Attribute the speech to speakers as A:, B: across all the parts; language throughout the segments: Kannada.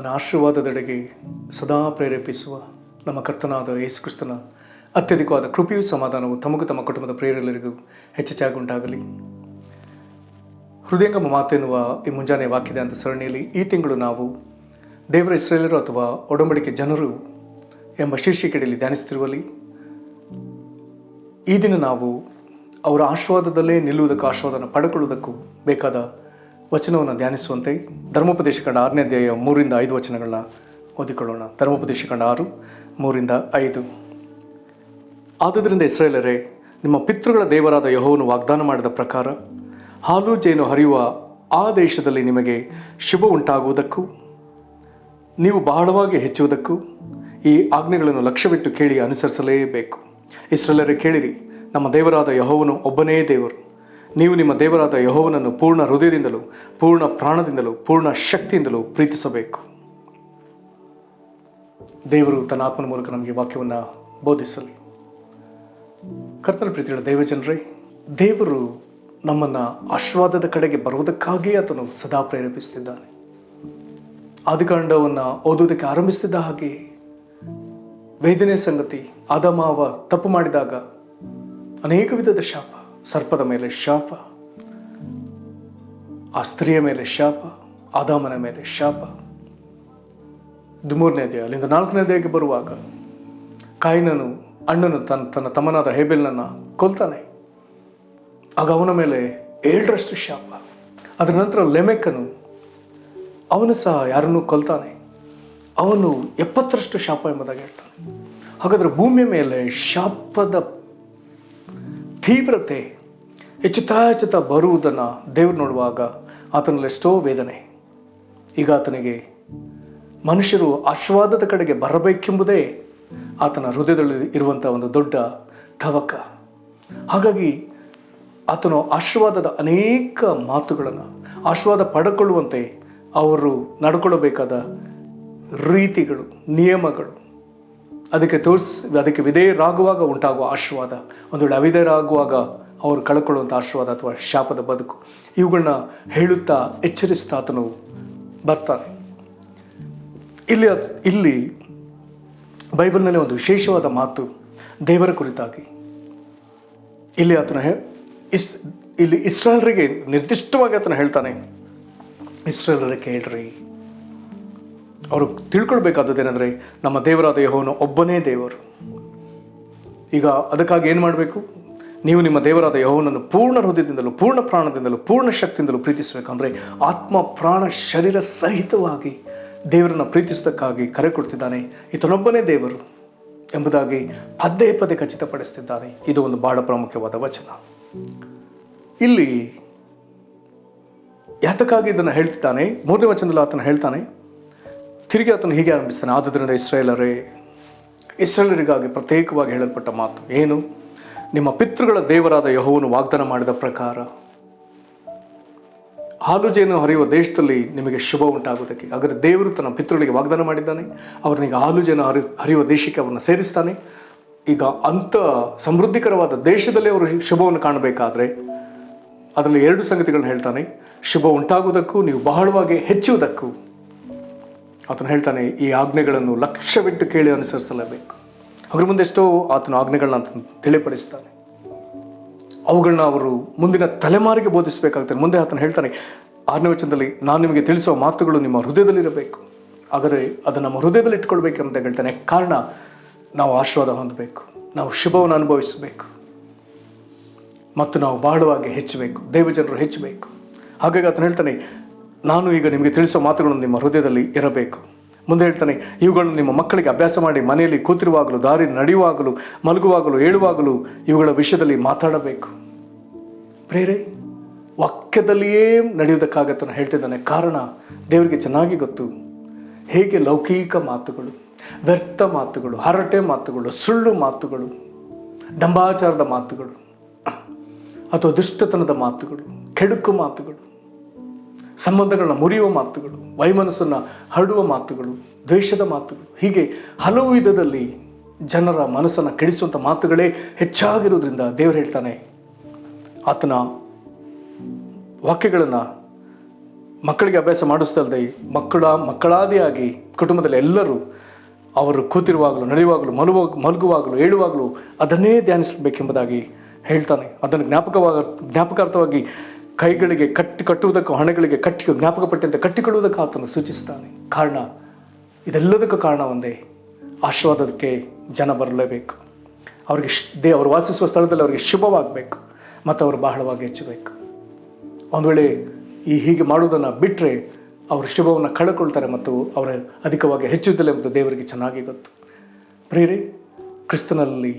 A: ಅವನ ಆಶೀರ್ವಾದದೆಡೆಗೆ ಸದಾ ಪ್ರೇರೇಪಿಸುವ ನಮ್ಮ ಕರ್ತನಾದ ಯೇಸು ಕ್ರಿಸ್ತನ ಅತ್ಯಧಿಕವಾದ ಕೃಪೆಯೂ ಸಮಾಧಾನವು ತಮಗೂ ತಮ್ಮ ಕುಟುಂಬದ ಪ್ರೇರೆಲ್ಲರಿಗೂ ಹೆಚ್ಚಾಗುಂಟಾಗಲಿ. ಹೃದಯಂಗಮ ಮಾತೆನ್ನುವ ಈ ಮುಂಜಾನೆ ವಾಕ್ಯದ ಅಂತ ಸರಣಿಯಲ್ಲಿ ಈ ತಿಂಗಳು ನಾವು ದೇವರ ಇಸ್ರಾಯೇಲರು ಅಥವಾ ಒಡಂಬಡಿಕೆ ಜನರು ಎಂಬ ಶೀರ್ಷಿಕೆಯಲ್ಲಿ ಧ್ಯಾನಿಸುತ್ತಿರುವಲ್ಲಿ ಈ ದಿನ ನಾವು ಅವರ ಆಶೀರ್ವಾದದಲ್ಲೇ ನಿಲ್ಲುವುದಕ್ಕೂ ಆಶೀರ್ವಾದನ ಪಡೆದುಕೊಳ್ಳುವುದಕ್ಕೂ ಬೇಕಾದ ವಚನವನ್ನು ಧ್ಯಾನಿಸುವಂತೆ ಧರ್ಮೋಪದೇಶ ಕಂಡ 6ನೇ ಅಧ್ಯಾಯ 3-5 ವಚನಗಳನ್ನ ಓದಿಕೊಳ್ಳೋಣ. ಧರ್ಮೋಪದೇಶ ಕಂಡ 6:3-5. ಆದುದರಿಂದ ಇಸ್ರಾಯೇಲರೇ, ನಿಮ್ಮ ಪಿತೃಗಳ ದೇವರಾದ ಯೆಹೋವನು ವಾಗ್ದಾನ ಮಾಡಿದ ಪ್ರಕಾರ ಹಾಲು ಜೇನು ಹರಿಯುವ ಆ ದೇಶದಲ್ಲಿ ನಿಮಗೆ ಶುಭ ಉಂಟಾಗುವುದಕ್ಕೂ ನೀವು ಬಹಳವಾಗಿ ಹೆಚ್ಚುವುದಕ್ಕೂ ಈ ಆಜ್ಞೆಗಳನ್ನು ಲಕ್ಷ್ಯವಿಟ್ಟು ಕೇಳಿ ಅನುಸರಿಸಲೇಬೇಕು. ಇಸ್ರಾಯೇಲರೇ, ಕೇಳಿರಿ, ನಮ್ಮ ದೇವರಾದ ಯೆಹೋವನು ಒಬ್ಬನೇ ದೇವರು. ನೀವು ನಿಮ್ಮ ದೇವರಾದ ಯೆಹೋವನನ್ನು ಪೂರ್ಣ ಹೃದಯದಿಂದಲೂ ಪೂರ್ಣ ಪ್ರಾಣದಿಂದಲೂ ಪೂರ್ಣ ಶಕ್ತಿಯಿಂದಲೂ ಪ್ರೀತಿಸಬೇಕು. ದೇವರು ತನ್ನ ಆತ್ಮನ ಮೂಲಕ ನಮಗೆ ವಾಕ್ಯವನ್ನು ಬೋಧಿಸಲಿ. ಕರ್ತನ ಪ್ರೀತಿಗಳ ದೇವಜನರೇ, ದೇವರು ನಮ್ಮನ್ನು ಆಶೀರ್ವಾದದ ಕಡೆಗೆ ಬರುವುದಕ್ಕಾಗಿಯೇ ಆತನು ಸದಾ ಪ್ರೇರೇಪಿಸುತ್ತಿದ್ದಾನೆ. ಆದಿಕಾಂಡವನ್ನು ಓದುವುದಕ್ಕೆ ಆರಂಭಿಸುತ್ತಿದ್ದ ಹಾಗೆ ವೇದನೆಯ ಸಂಗತಿ, ಆದಾಮ ತಪ್ಪು ಮಾಡಿದಾಗ ಅನೇಕ ವಿಧದ ಶಾಪ, ಸರ್ಪದ ಮೇಲೆ ಶಾಪ, ಆ ಸ್ತ್ರೀಯ ಮೇಲೆ ಶಾಪ, ಆದಾಮನ ಮೇಲೆ ಶಾಪ. 3ನೇ ಅಧ್ಯಾಯ ಅಲ್ಲಿಂದ 4ನೇ ಅಧ್ಯಾಯಕ್ಕೆ ಬರುವಾಗ ಕಾಯಿನನು ಅಣ್ಣನು ತನ್ನ ತಮ್ಮನಾದ ಹೇಬೆಲನನ್ನು ಕೊಲ್ತಾನೆ. ಆಗ ಅವನ ಮೇಲೆ 7ರಷ್ಟು ಶಾಪ. ಅದರ ನಂತರ ಲೆಮೆಕನು ಅವನು ಸಹ ಯಾರನ್ನು ಕೊಲ್ತಾನೆ. ಅವನು 70ರಷ್ಟು ಶಾಪ ಎಂಬುದಾಗಿ ಹೇಳ್ತಾನೆ. ಹಾಗಾದರೆ ಭೂಮಿಯ ಮೇಲೆ ಶಾಪದ ತೀವ್ರತೆ ಹೆಚ್ಚುತ್ತಾ ಬರುವುದನ್ನು ದೇವರು ನೋಡುವಾಗ ಆತನಲ್ಲಿ ಎಷ್ಟೋ ವೇದನೆ. ಈಗ ಆತನಿಗೆ ಮನುಷ್ಯರು ಆಶೀರ್ವಾದದ ಕಡೆಗೆ ಬರಬೇಕೆಂಬುದೇ ಆತನ ಹೃದಯದಲ್ಲಿ ಇರುವಂಥ ಒಂದು ದೊಡ್ಡ ತವಕ. ಹಾಗಾಗಿ ಆತನು ಆಶೀರ್ವಾದದ ಅನೇಕ ಮಾತುಗಳನ್ನು, ಆಶೀರ್ವಾದ ಪಡೆದುಕೊಳ್ಳುವಂತೆ ಅವರು ನಡ್ಕೊಳ್ಳಬೇಕಾದ ರೀತಿಗಳು, ನಿಯಮಗಳು, ಅದಕ್ಕೆ ವಿಧೇಯರಾಗುವಾಗ ಉಂಟಾಗುವ ಆಶೀರ್ವಾದ, ಒಂದು ವೇಳೆ ಅವಿಧೇಯರಾಗುವಾಗ ಅವರು ಕಳ್ಕೊಳ್ಳುವಂಥ ಆಶೀರ್ವಾದ ಅಥವಾ ಶಾಪದ ಬದುಕು, ಇವುಗಳನ್ನ ಹೇಳುತ್ತಾ ಎಚ್ಚರಿಸ್ತಾ ಆತನು ಬರ್ತಾನೆ. ಇಲ್ಲಿ ಬೈಬಲ್ನಲ್ಲಿ ಒಂದು ವಿಶೇಷವಾದ ಮಾತು ದೇವರ ಕುರಿತಾಗಿ. ಇಲ್ಲಿ ಇಲ್ಲಿ ಇಸ್ರಾಯೇಲರಿಗೆ ನಿರ್ದಿಷ್ಟವಾಗಿ ಆತನು ಹೇಳ್ತಾನೆ, ಇಸ್ರಾಯೇಲರೇ ಕೇಳ್ರಿ. ಅವರು ತಿಳ್ಕೊಳ್ಬೇಕಾದದ್ದೇನೆಂದರೆ ನಮ್ಮ ದೇವರಾದ ಯೆಹೋವನು ಒಬ್ಬನೇ ದೇವರು. ಈಗ ಅದಕ್ಕಾಗಿ ಏನು ಮಾಡಬೇಕು? ನೀವು ನಿಮ್ಮ ದೇವರಾದ ಯೆಹೋವನನ್ನು ಪೂರ್ಣ ಹೃದಯದಿಂದಲೂ ಪೂರ್ಣ ಪ್ರಾಣದಿಂದಲೂ ಪೂರ್ಣ ಶಕ್ತಿಯಿಂದಲೂ ಪ್ರೀತಿಸಬೇಕಂದ್ರೆ ಆತ್ಮ ಪ್ರಾಣ ಶರೀರ ಸಹಿತವಾಗಿ ದೇವರನ್ನು ಪ್ರೀತಿಸೋದಕ್ಕಾಗಿ ಕರೆ ಕೊಡ್ತಿದ್ದಾನೆ. ಈತನೊಬ್ಬನೇ ದೇವರು ಎಂಬುದಾಗಿ ಪದೇ ಪದೇ ಖಚಿತಪಡಿಸ್ತಿದ್ದಾನೆ. ಇದು ಒಂದು ಬಹಳ ಪ್ರಾಮುಖ್ಯವಾದ ವಚನ. ಇಲ್ಲಿ ಯಾತಕ್ಕಾಗಿ ಇದನ್ನು ಹೇಳ್ತಿದ್ದಾನೆ? 3ನೇ ವಚನದಲ್ಲಿ ಆತನು ಹೇಳ್ತಾನೆ, ತಿರುಗಿ ಆತನು ಹೀಗೆ ಆರಂಭಿಸ್ತಾನೆ, ಆದುದರಿಂದ ಇಸ್ರಾಯೇಲರಿಗಾಗಿ ಪ್ರತ್ಯೇಕವಾಗಿ ಹೇಳಲ್ಪಟ್ಟ ಮಾತು ಏನು? ನಿಮ್ಮ ಪಿತೃಗಳ ದೇವರಾದ ಯೆಹೋವನು ವಾಗ್ದಾನ ಮಾಡಿದ ಪ್ರಕಾರ ಹಾಲು ಜೇನು ಹರಿಯುವ ದೇಶದಲ್ಲಿ ನಿಮಗೆ ಶುಭ ಉಂಟಾಗುವುದಕ್ಕೆ. ಹಾಗಾದರೆ ದೇವರು ತನ್ನ ಪಿತೃಗಳಿಗೆ ವಾಗ್ದಾನ ಮಾಡಿದ್ದಾನೆ. ಅವರನ್ನೀಗ ಹಾಲು ಜೇನು ಹರಿಯುವ ದೇಶಕ್ಕೆ ಅವರನ್ನು ಸೇರಿಸ್ತಾನೆ. ಈಗ ಅಂಥ ಸಮೃದ್ಧಿಕರವಾದ ದೇಶದಲ್ಲಿ ಅವರು ಶುಭವನ್ನು ಕಾಣಬೇಕಾದ್ರೆ ಅದರಲ್ಲಿ 2 ಸಂಗತಿಗಳನ್ನ ಹೇಳ್ತಾನೆ. ಶುಭ ಉಂಟಾಗುವುದಕ್ಕೂ ನೀವು ಬಹಳವಾಗಿ ಹೆಚ್ಚುವುದಕ್ಕೂ ಆತನು ಹೇಳ್ತಾನೆ, ಈ ಆಜ್ಞೆಗಳನ್ನು ಲಕ್ಷ್ಯವಿಟ್ಟು ಕೇಳಿ ಅನುಸರಿಸಲೇಬೇಕು. ಅದ್ರ ಮುಂದೆ ಎಷ್ಟೋ ಆತನ ಆಜ್ಞೆಗಳನ್ನ ಆತನು ತಿಳಿಪಡಿಸ್ತಾನೆ. ಅವುಗಳನ್ನ ಅವರು ಮುಂದಿನ ತಲೆಮಾರಿಗೆ ಬೋಧಿಸಬೇಕಾಗ್ತದೆ. ಮುಂದೆ ಆತನು ಹೇಳ್ತಾನೆ 6ನೇ ವಚನದಲ್ಲಿ, ನಾನು ನಿಮಗೆ ತಿಳಿಸುವ ಮಾತುಗಳು ನಿಮ್ಮ ಹೃದಯದಲ್ಲಿರಬೇಕು. ಆದರೆ ಅದು ನಮ್ಮ ಹೃದಯದಲ್ಲಿ ಇಟ್ಕೊಳ್ಬೇಕಂತ ಹೇಳ್ತಾನೆ. ಕಾರಣ, ನಾವು ಆಶೀರ್ವಾದ ಹೊಂದಬೇಕು, ನಾವು ಶುಭವನ್ನು ಅನುಭವಿಸಬೇಕು ಮತ್ತು ನಾವು ಬಹಳವಾಗಿ ಹೆಚ್ಚಬೇಕು, ದೇವಜನರು ಹೆಚ್ಚಬೇಕು. ಹಾಗಾಗಿ ಆತನು ಹೇಳ್ತಾನೆ, ನಾನು ಈಗ ನಿಮಗೆ ತಿಳಿಸುವ ಮಾತುಗಳನ್ನು ನಿಮ್ಮ ಹೃದಯದಲ್ಲಿ ಇರಬೇಕು. ಮುಂದೆ ಹೇಳ್ತಾನೆ, ಇವುಗಳನ್ನು ನಿಮ್ಮ ಮಕ್ಕಳಿಗೆ ಅಭ್ಯಾಸ ಮಾಡಿ ಮನೆಯಲ್ಲಿ ಕೂತಿರುವಾಗಲೂ, ದಾರಿ ನಡೆಯುವಾಗಲೂ, ಮಲಗುವಾಗಲೂ, ಏಳುವಾಗಲೂ ಇವುಗಳ ವಿಷಯದಲ್ಲಿ ಮಾತಾಡಬೇಕು. ಪ್ರೇರೆ ವಾಕ್ಯದಲ್ಲಿಯೇ ನಡೆಯುವುದಕ್ಕಾಗತ್ತನ್ನು ಹೇಳ್ತಿದ್ದಾನೆ. ಕಾರಣ, ದೇವರಿಗೆ ಚೆನ್ನಾಗಿ ಗೊತ್ತು ಹೇಗೆ ಲೌಕಿಕ ಮಾತುಗಳು, ವ್ಯರ್ಥ ಮಾತುಗಳು, ಹರಟೆ ಮಾತುಗಳು, ಸುಳ್ಳು ಮಾತುಗಳು, ಡಂಬಾಚಾರದ ಮಾತುಗಳು ಅಥವಾ ದುಷ್ಟತನದ ಮಾತುಗಳು, ಕೆಡುಕು ಮಾತುಗಳು, ಸಂಬಂಧಗಳನ್ನ ಮುರಿಯುವ ಮಾತುಗಳು, ವೈಮನಸ್ಸನ್ನು ಹರಡುವ ಮಾತುಗಳು, ದ್ವೇಷದ ಮಾತುಗಳು, ಹೀಗೆ ಹಲವು ವಿಧದಲ್ಲಿ ಜನರ ಮನಸ್ಸನ್ನು ಕೆಡಿಸುವಂಥ ಮಾತುಗಳೇ ಹೆಚ್ಚಾಗಿರುವುದರಿಂದ ದೇವರು ಹೇಳ್ತಾನೆ, ಆತನ ವಾಕ್ಯಗಳನ್ನು ಮಕ್ಕಳಿಗೆ ಅಭ್ಯಾಸ ಮಾಡಿಸ್ತಲ್ದೆ ಮಕ್ಕಳಾದಿಯಾಗಿ ಕುಟುಂಬದಲ್ಲಿ ಎಲ್ಲರೂ ಅವರು ಕೂತಿರುವಾಗಲೂ, ನಡೆಯುವಾಗಲೂ, ಮಲಗುವಾಗಲೂ, ಏಳುವಾಗಲೂ ಅದನ್ನೇ ಧ್ಯಾನಿಸಬೇಕೆಂಬುದಾಗಿ ಹೇಳ್ತಾನೆ. ಅದನ್ನು ಜ್ಞಾಪಕಾರ್ಥವಾಗಿ ಕೈಗಳಿಗೆ ಕಟ್ಟುವುದಕ್ಕೂ, ಹಣೆಗಳಿಗೆ ಜ್ಞಾಪಕ ಪಟ್ಟಂತೆ ಕಟ್ಟಿಕೊಳ್ಳುವುದಕ್ಕೆ ಆತನು ಸೂಚಿಸ್ತಾನೆ. ಕಾರಣ, ಇದೆಲ್ಲದಕ್ಕೂ ಕಾರಣ ಒಂದೇ, ಆಶೀರ್ವಾದಕ್ಕೆ ಜನ ಬರಲೇಬೇಕು. ಅವ್ರಿಗೆ ಅವರು ವಾಸಿಸುವ ಸ್ಥಳದಲ್ಲಿ ಅವರಿಗೆ ಶುಭವಾಗಬೇಕು ಮತ್ತು ಅವರು ಬಹಳವಾಗಿ ಹೆಚ್ಚಬೇಕು. ಒಂದು ವೇಳೆ ಹೀಗೆ ಮಾಡುವುದನ್ನು ಬಿಟ್ಟರೆ ಅವರು ಶುಭವನ್ನು ಕಳೆದುಕೊಳ್ತಾರೆ ಮತ್ತು ಅವರ ಅಧಿಕವಾಗಿ ಹೆಚ್ಚುವುದಿಲ್ಲ ಎಂಬುದು ದೇವರಿಗೆ ಚೆನ್ನಾಗಿ ಗೊತ್ತು. ಪ್ರಿಯರೇ, ಕ್ರಿಸ್ತನಲ್ಲಿ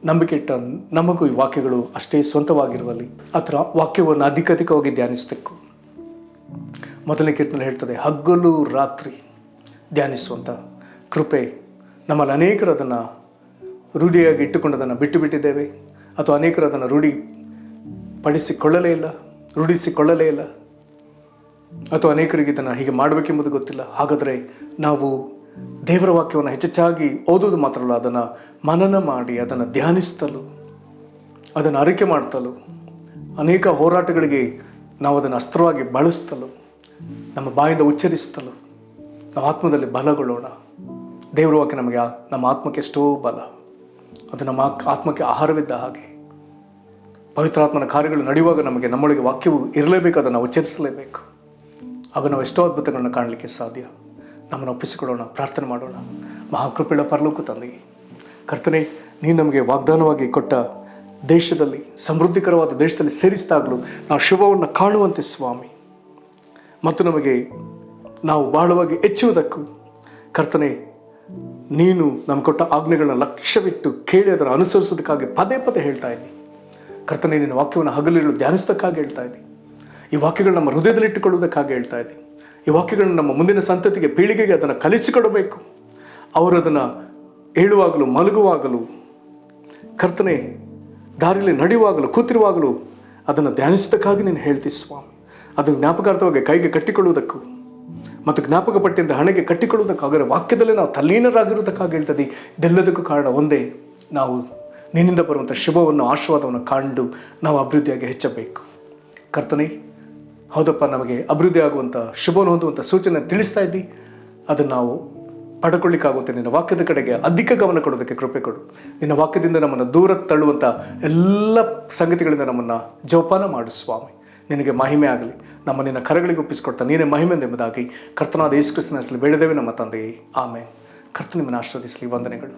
A: ನಂಬಿಕೆ ಇಟ್ಟ ನಮಗೂ ಈ ವಾಕ್ಯಗಳು ಅಷ್ಟೇ ಸ್ವಂತವಾಗಿರುವಲ್ಲಿ ಆ ಥರ ವಾಕ್ಯವನ್ನು ಅಧಿಕವಾಗಿ ಧ್ಯಾನಿಸಬೇಕು. ಮೊದಲನೇ ಕೀರ್ತನೆ ಹೇಳ್ತದೆ, ಹಗಲು ರಾತ್ರಿ ಧ್ಯಾನಿಸುವಂಥ ಕೃಪೆ ನಮ್ಮಲ್ಲಿ ಅನೇಕರು ಅದನ್ನು ರೂಢಿಯಾಗಿ ಇಟ್ಟುಕೊಂಡದನ್ನು ಬಿಟ್ಟಿದ್ದೇವೆ, ಅಥವಾ ಅನೇಕರು ಅದನ್ನು ರೂಢಿಸಿಕೊಳ್ಳಲೇ ಇಲ್ಲ, ಅಥವಾ ಅನೇಕರಿಗೆ ಇದನ್ನು ಹೀಗೆ ಮಾಡಬೇಕೆಂಬುದು ಗೊತ್ತಿಲ್ಲ. ಹಾಗಾದರೆ ನಾವು ದೇವರ ವಾಕ್ಯವನ್ನು ಹೆಚ್ಚೆಚ್ಚಾಗಿ ಓದುವುದು ಮಾತ್ರ ಅಲ್ಲ, ಅದನ್ನು ಮನನ ಮಾಡಿ, ಅದನ್ನು ಧ್ಯಾನಿಸ್ತಲೂ, ಅದನ್ನು ಅರಿಕೆ ಮಾಡ್ತಲೂ, ಅನೇಕ ಹೋರಾಟಗಳಿಗೆ ನಾವು ಅದನ್ನು ಅಸ್ತ್ರವಾಗಿ ಬಳಸ್ತಲೂ, ನಮ್ಮ ಬಾಯಿಂದ ಉಚ್ಚರಿಸ್ತಲೂ ನಾವು ಆತ್ಮದಲ್ಲಿ ಬಲಗೊಳ್ಳೋಣ. ದೇವರ ವಾಕ್ಯ ನಮಗೆ ನಮ್ಮ ಆತ್ಮಕ್ಕೆ ಎಷ್ಟೋ ಬಲ, ಅದು ನಮ್ಮ ಆತ್ಮಕ್ಕೆ ಆಹಾರವಿದ್ದ ಹಾಗೆ. ಪವಿತ್ರಾತ್ಮನ ಕಾರ್ಯಗಳು ನಡೆಯುವಾಗ ನಮ್ಮೊಳಗೆ ವಾಕ್ಯವು ಇರಲೇಬೇಕು, ಅದನ್ನು ಉಚ್ಚರಿಸಲೇಬೇಕು. ಆಗ ನಾವು ಎಷ್ಟೋ ಅದ್ಭುತಗಳನ್ನು ಕಾಣಲಿಕ್ಕೆ ಸಾಧ್ಯ. ನಮ್ಮನ್ನು ಒಪ್ಪಿಸಿಕೊಳ್ಳೋಣ, ಪ್ರಾರ್ಥನೆ ಮಾಡೋಣ. ಮಹಾಕೃಪೆಯ ಪರಲೋಕ ತಂದೆಯೇ, ಕರ್ತನೇ, ನೀನು ನಮಗೆ ವಾಗ್ದಾನವಾಗಿ ಕೊಟ್ಟ ದೇಶದಲ್ಲಿ, ಸಮೃದ್ಧಿಕರವಾದ ದೇಶದಲ್ಲಿ ಸೇರಿಸಿದಾಗಲೂ ನಾವು ಶುಭವನ್ನು ಕಾಣುವಂತೆ ಸ್ವಾಮಿ, ಮತ್ತು ನಮಗೆ ನಾವು ಬಹಳವಾಗಿ ಹೆಚ್ಚುವುದಕ್ಕೂ ಕರ್ತನೇ, ನೀನು ನಮಗೆ ಕೊಟ್ಟ ಆಜ್ಞೆಗಳನ್ನ ಲಕ್ಷ್ಯವಿಟ್ಟು ಕೇಳಿ ಅದನ್ನು ಅನುಸರಿಸೋದಕ್ಕಾಗಿ ಪದೇ ಪದೇ ಹೇಳ್ತಾ ಇದ್ದೀನಿ. ಕರ್ತನೇ, ನಿನ್ನ ವಾಕ್ಯವನ್ನು ಹಗಲಿರುಳು ಧ್ಯಾನಿಸೋದಕ್ಕಾಗಿ ಹೇಳ್ತಾ ಇದ್ದೀನಿ. ಈ ವಾಕ್ಯಗಳು ನಮ್ಮ ಹೃದಯದಲ್ಲಿಟ್ಟುಕೊಳ್ಳುವುದಕ್ಕಾಗಿ ಹೇಳ್ತಾ ಇದ್ದೀನಿ. ಈ ವಾಕ್ಯಗಳನ್ನು ನಮ್ಮ ಮುಂದಿನ ಸಂತತಿಗೆ, ಪೀಳಿಗೆಗೆ ಅದನ್ನು ಕಲಿಸಿಕೊಡಬೇಕು. ಅವರು ಅದನ್ನು ಹೇಳುವಾಗಲೂ, ಮಲಗುವಾಗಲೂ, ಕರ್ತನೆ ದಾರಿಯಲ್ಲಿ ನಡೆಯುವಾಗಲೂ, ಕೂತಿರುವಾಗಲೂ ಅದನ್ನು ಧ್ಯಾನಿಸೋದಕ್ಕಾಗಿ ನೀನು ಹೇಳ್ತೀವಿ ಸ್ವಾಮಿ. ಅದನ್ನು ಜ್ಞಾಪಕಾರ್ಥವಾಗಿ ಕೈಗೆ ಕಟ್ಟಿಕೊಳ್ಳುವುದಕ್ಕೂ ಮತ್ತು ಜ್ಞಾಪಕ ಪಟ್ಟಿಯಿಂದ ಹಣೆಗೆ ಕಟ್ಟಿಕೊಳ್ಳುವುದಕ್ಕಾಗರೆ ವಾಕ್ಯದಲ್ಲೇ ನಾವು ತಲ್ಲೀನರಾಗಿರುವುದಕ್ಕಾಗಿ ಹೇಳ್ತದೆ. ಇದೆಲ್ಲದಕ್ಕೂ ಕಾರಣ ಒಂದೇ, ನಾವು ನಿನ್ನಿಂದ ಬರುವಂಥ ಶುಭವನ್ನು, ಆಶೀರ್ವಾದವನ್ನು ಕಂಡು ನಾವು ಅಭಿವೃದ್ಧಿಯಾಗಿ ಹೆಚ್ಚಬೇಕು. ಕರ್ತನೆ, ಹೌದಪ್ಪ, ನಮಗೆ ಅಭಿವೃದ್ಧಿ ಆಗುವಂಥ, ಶುಭವನ್ನು ಹೊಂದುವಂಥ ಸೂಚನೆ ತಿಳಿಸ್ತಾ ಇದ್ದಿ. ಅದನ್ನು ನಾವು ಪಡ್ಕೊಳ್ಳಿಕ್ಕಾಗುತ್ತೆ. ನಿನ್ನ ವಾಕ್ಯದ ಕಡೆಗೆ ಅಧಿಕ ಗಮನ ಕೊಡೋದಕ್ಕೆ ಕೃಪೆ ಕೊಡು. ನಿನ್ನ ವಾಕ್ಯದಿಂದ ನಮ್ಮನ್ನು ದೂರ ತಳ್ಳುವಂಥ ಎಲ್ಲ ಸಂಗತಿಗಳಿಂದ ನಮ್ಮನ್ನು ಜೋಪಾನ ಮಾಡು ಸ್ವಾಮಿ. ನಿನಗೆ ಮಹಿಮೆ ಆಗಲಿ. ನಮ್ಮ ನಿನ್ನ ಕರಗಳಿಗೆ ಒಪ್ಪಿಸಿಕೊಡ್ತಾ ನೀನೇ ಮಹಿಮೆ ಎಂಬುದಾಗಿ ಕರ್ತನಾದ ಯೇಸು ಕ್ರಿಸ್ತನ ಹೆಸರಲ್ಲಿ ಬೇಡಿದ್ದೇವೆ ನಮ್ಮ ತಂದೆಯೇ, ಆಮೇಲೆ. ಕರ್ತನ ನಿಮ್ಮನ್ನು ಆಶೀರ್ವದಿಸಲಿ. ವಂದನೆಗಳು.